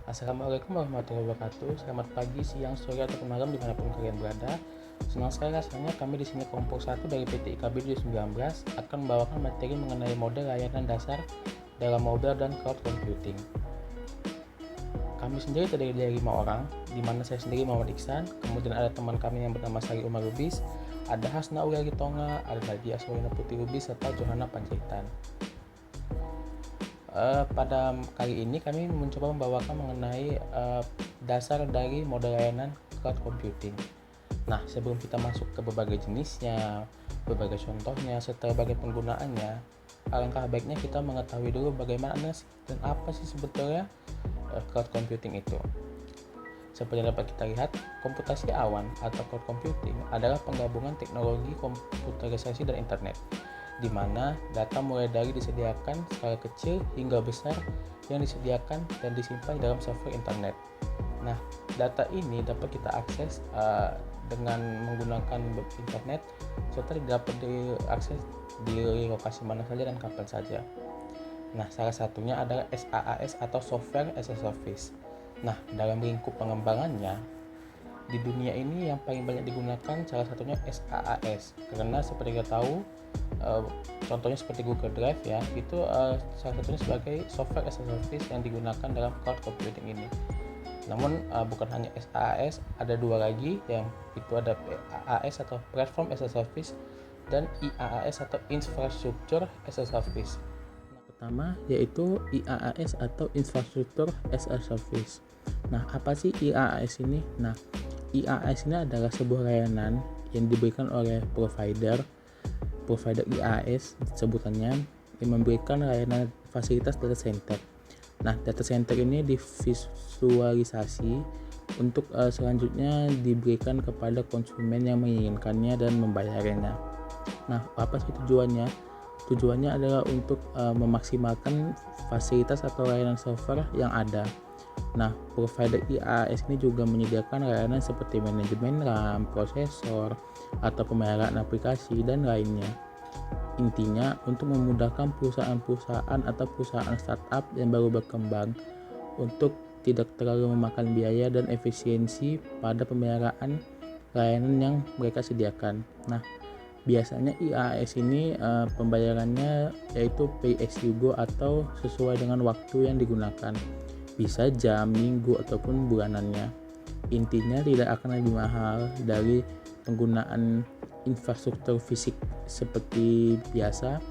Assalamualaikum warahmatullahi wabarakatuh. Selamat pagi, siang, sore, ataupun malam dimanapun kalian berada. Senang sekali rasanya kami di sini kelompok 1 dari PT IKB 2019 akan membawakan materi mengenai model layanan dasar dalam mobile dan cloud computing. Kami sendiri terdiri dari 5 orang, di mana saya sendiri Muhammad Iksan, kemudian ada teman kami yang bernama Sari Umar Lubis, ada Hasna Uliari Tonga, ada Nadia Aswalina Putri Lubis, serta Johanna Panjaitan. Pada kali ini kami mencoba membawakan mengenai dasar dari model layanan cloud computing. Nah, sebelum kita masuk ke berbagai jenisnya, berbagai contohnya, serta berbagai penggunaannya, alangkah baiknya kita mengetahui dulu bagaimana dan apa sih sebetulnya cloud computing itu. Seperti yang dapat kita lihat, komputasi awan atau cloud computing adalah penggabungan teknologi komputerisasi dan internet, di mana data mulai dari disediakan skala kecil hingga besar yang disediakan dan disimpan dalam server internet. Nah, data ini dapat kita akses dengan menggunakan internet serta dapat diakses di lokasi mana saja dan kapan saja. Nah, salah satunya adalah SaaS atau Software as a Service. Nah, dalam lingkup pengembangannya, di dunia ini yang paling banyak digunakan salah satunya SaaS, karena seperti kita tahu contohnya seperti Google Drive ya, itu salah satunya sebagai software as a service yang digunakan dalam cloud computing ini. Namun bukan hanya SaaS, ada dua lagi, yang itu ada PaaS atau Platform as a Service dan IaaS atau Infrastructure as a Service. Nah, pertama yaitu IaaS atau Infrastructure as a Service. Nah, apa sih IaaS ini? Nah, IaaS ini adalah sebuah layanan yang diberikan oleh provider IaaS sebutannya, yang memberikan layanan fasilitas data center. Nah, data center ini divisualisasi untuk selanjutnya diberikan kepada konsumen yang menginginkannya dan membayarnya. Nah, apa sih tujuannya? Tujuannya adalah untuk memaksimalkan fasilitas atau layanan server yang ada. Nah, provider IaaS ini juga menyediakan layanan seperti manajemen RAM, prosesor, atau pemeliharaan aplikasi, dan lainnya. Intinya, untuk memudahkan perusahaan-perusahaan atau perusahaan startup yang baru berkembang untuk tidak terlalu memakan biaya dan efisiensi pada pemeliharaan layanan yang mereka sediakan. Nah, biasanya IaaS ini pembayarannya yaitu pay as you go atau sesuai dengan waktu yang digunakan. Bisa jam, minggu, ataupun bulanannya. Intinya tidak akan lebih mahal dari penggunaan infrastruktur fisik seperti biasa,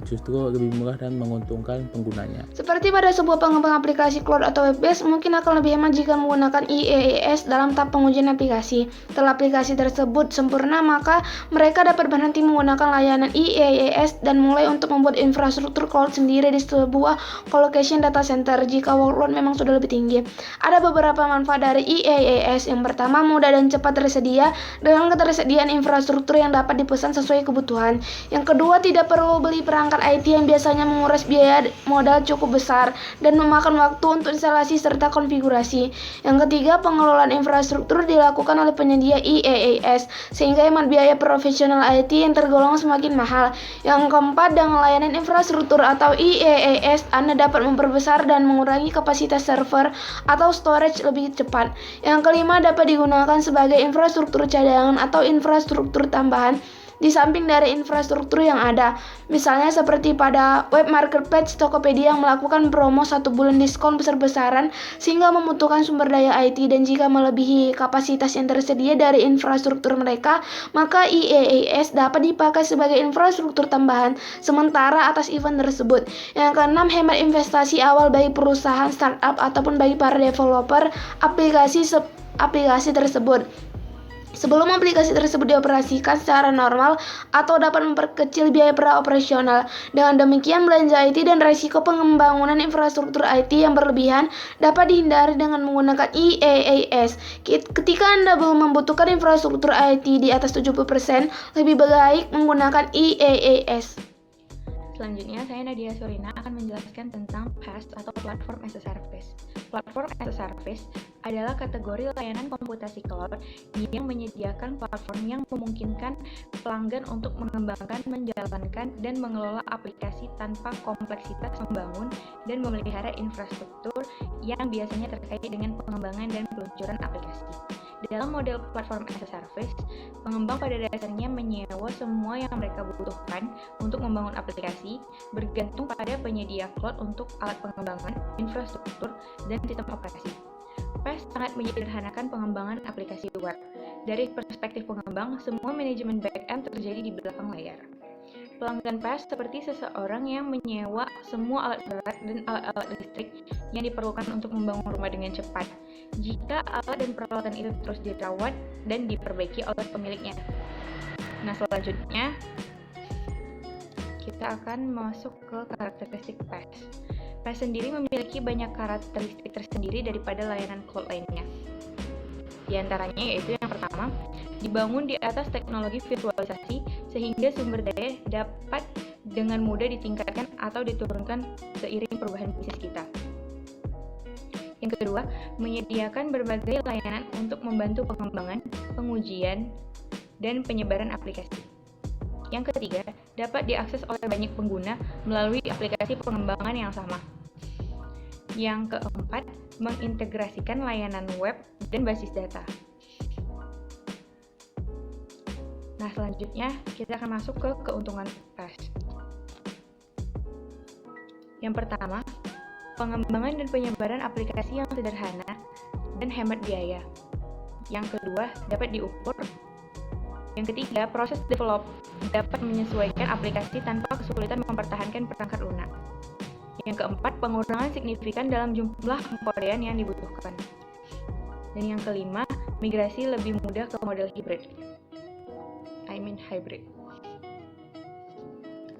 justru lebih murah dan menguntungkan penggunanya. Seperti pada sebuah pengembang aplikasi cloud atau web-based, mungkin akan lebih hemat jika menggunakan IaaS dalam tahap pengujian aplikasi. Setelah aplikasi tersebut sempurna, maka mereka dapat berhenti menggunakan layanan IaaS dan mulai untuk membuat infrastruktur cloud sendiri di sebuah colocation data center jika workload memang sudah lebih tinggi. Ada beberapa manfaat dari IaaS. Yang pertama, mudah dan cepat tersedia dengan ketersediaan infrastruktur yang dapat dipesan sesuai kebutuhan. Yang kedua, tidak perlu beli perangkat IT yang biasanya menguras biaya modal cukup besar dan memakan waktu untuk instalasi serta konfigurasi. Yang ketiga, pengelolaan infrastruktur dilakukan oleh penyedia IaaS sehingga hemat biaya profesional IT yang tergolong semakin mahal. Yang keempat, dengan layanan infrastruktur atau IaaS, Anda dapat memperbesar dan mengurangi kapasitas server atau storage lebih cepat. Yang kelima, dapat digunakan sebagai infrastruktur cadangan atau infrastruktur tambahan di samping dari infrastruktur yang ada. Misalnya seperti pada web marketplace Tokopedia yang melakukan promo 1 bulan diskon besar-besaran sehingga membutuhkan sumber daya IT, dan jika melebihi kapasitas yang tersedia dari infrastruktur mereka, maka IaaS dapat dipakai sebagai infrastruktur tambahan sementara atas event tersebut. Yang keenam, hemat investasi awal bagi perusahaan startup ataupun bagi para developer aplikasi tersebut. Sebelum aplikasi tersebut dioperasikan secara normal atau dapat memperkecil biaya operasional. Dengan demikian, belanja IT dan risiko pengembangan infrastruktur IT yang berlebihan dapat dihindari dengan menggunakan IaaS. Ketika Anda belum membutuhkan infrastruktur IT di atas 70%, lebih baik menggunakan IaaS. Selanjutnya, saya Nadia Surina akan menjelaskan tentang PaaS atau Platform as a Service. Platform as a Service adalah kategori layanan komputasi cloud yang menyediakan platform yang memungkinkan pelanggan untuk mengembangkan, menjalankan, dan mengelola aplikasi tanpa kompleksitas membangun dan memelihara infrastruktur yang biasanya terkait dengan pengembangan dan peluncuran aplikasi. Dalam model platform as a service, pengembang pada dasarnya menyewa semua yang mereka butuhkan untuk membangun aplikasi, bergantung pada penyedia cloud untuk alat pengembangan, infrastruktur, dan sistem operasi. PaaS sangat menyederhanakan pengembangan aplikasi web. Dari perspektif pengembang, semua manajemen back-end terjadi di belakang layar. Pelanggan PaaS seperti seseorang yang menyewa semua alat berat dan alat-alat listrik yang diperlukan untuk membangun rumah dengan cepat, jika alat dan peralatan itu terus dirawat dan diperbaiki oleh pemiliknya. Nah, selanjutnya kita akan masuk ke karakteristik PaaS. PaaS sendiri memiliki banyak karakteristik tersendiri daripada layanan cloud lainnya. Di antaranya yaitu yang pertama, dibangun di atas teknologi virtualisasi sehingga sumber daya dapat dengan mudah ditingkatkan atau diturunkan seiring perubahan bisnis kita. Yang kedua, menyediakan berbagai layanan untuk membantu pengembangan, pengujian, dan penyebaran aplikasi. Yang ketiga, dapat diakses oleh banyak pengguna melalui aplikasi pengembangan yang sama. Yang keempat, mengintegrasikan layanan web dan basis data. Nah, selanjutnya kita akan masuk ke keuntungan PaaS. Yang pertama, pengembangan dan penyebaran aplikasi yang sederhana dan hemat biaya. Yang kedua, dapat diukur. Yang ketiga, proses develop dapat menyesuaikan aplikasi tanpa kesulitan mempertahankan perangkat lunak. Yang keempat, pengurangan signifikan dalam jumlah pengkodean yang dibutuhkan. Dan yang kelima, migrasi lebih mudah ke model hybrid.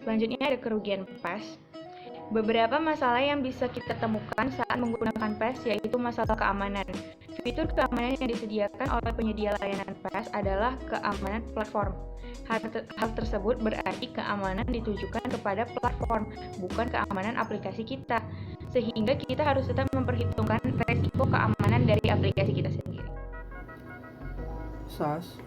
Selanjutnya ada kerugian PaaS. Beberapa masalah yang bisa kita temukan saat menggunakan PaaS yaitu masalah keamanan. Fitur keamanan yang disediakan oleh penyedia layanan PaaS adalah keamanan platform. Hal tersebut berarti keamanan ditujukan kepada platform, bukan keamanan aplikasi kita. Sehingga kita harus tetap memperhitungkan resiko keamanan dari aplikasi kita sendiri. SaaS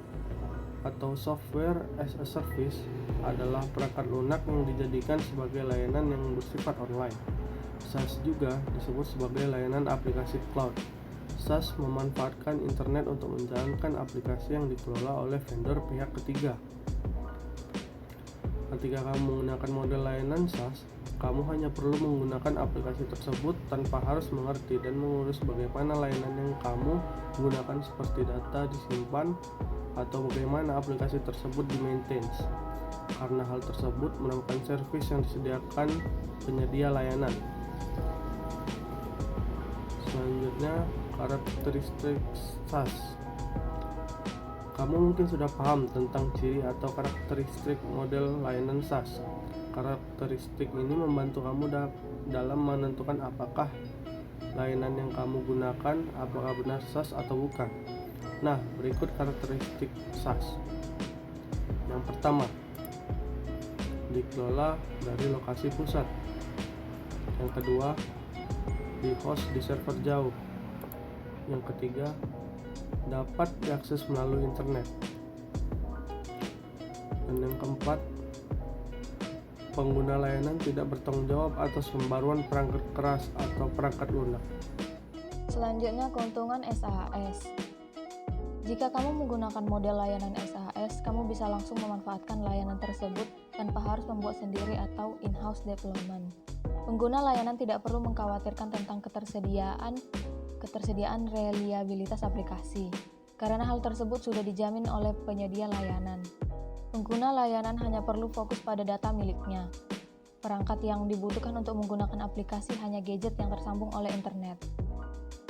atau Software as a Service adalah perangkat lunak yang dijadikan sebagai layanan yang bersifat online. SaaS juga disebut sebagai layanan aplikasi cloud. SaaS memanfaatkan internet untuk menjalankan aplikasi yang dikelola oleh vendor pihak ketiga. Ketika kamu menggunakan model layanan SaaS, kamu hanya perlu menggunakan aplikasi tersebut tanpa harus mengerti dan mengurus bagaimana layanan yang kamu gunakan seperti data disimpan atau bagaimana aplikasi tersebut di-maintain, karena hal tersebut merupakan servis yang disediakan penyedia layanan. Selanjutnya, karakteristik SaaS. Kamu mungkin sudah paham tentang ciri atau karakteristik model layanan SaaS. Karakteristik ini membantu kamu dalam menentukan apakah layanan yang kamu gunakan apakah benar SaaS atau bukan. Nah, berikut karakteristik SaaS. Yang pertama, dikelola dari lokasi pusat. Yang kedua, di-host di server jauh. Yang ketiga, dapat diakses melalui internet. Dan yang keempat, pengguna layanan tidak bertanggung jawab atas pembaruan perangkat keras atau perangkat lunak. Selanjutnya, keuntungan SaaS. Jika kamu menggunakan model layanan SaaS, kamu bisa langsung memanfaatkan layanan tersebut tanpa harus membuat sendiri atau in-house development. Pengguna layanan tidak perlu mengkhawatirkan tentang ketersediaan reliabilitas aplikasi, karena hal tersebut sudah dijamin oleh penyedia layanan. Pengguna layanan hanya perlu fokus pada data miliknya. Perangkat yang dibutuhkan untuk menggunakan aplikasi hanya gadget yang tersambung oleh internet.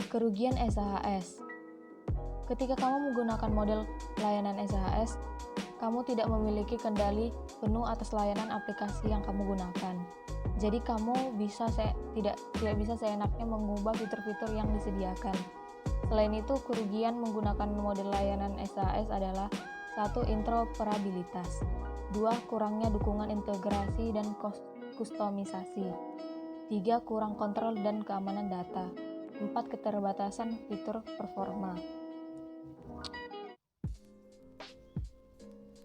Kerugian SaaS. Ketika kamu menggunakan model layanan SaaS, kamu tidak memiliki kendali penuh atas layanan aplikasi yang kamu gunakan. Jadi kamu tidak bisa seenaknya mengubah fitur-fitur yang disediakan. Selain itu, kerugian menggunakan model layanan SaaS adalah 1. Interoperabilitas, 2. Kurangnya dukungan integrasi dan kustomisasi. 3. Kurang kontrol dan keamanan data. 4. Keterbatasan fitur performa.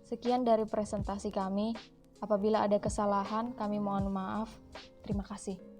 Sekian dari presentasi kami. Apabila ada kesalahan, kami mohon maaf. Terima kasih.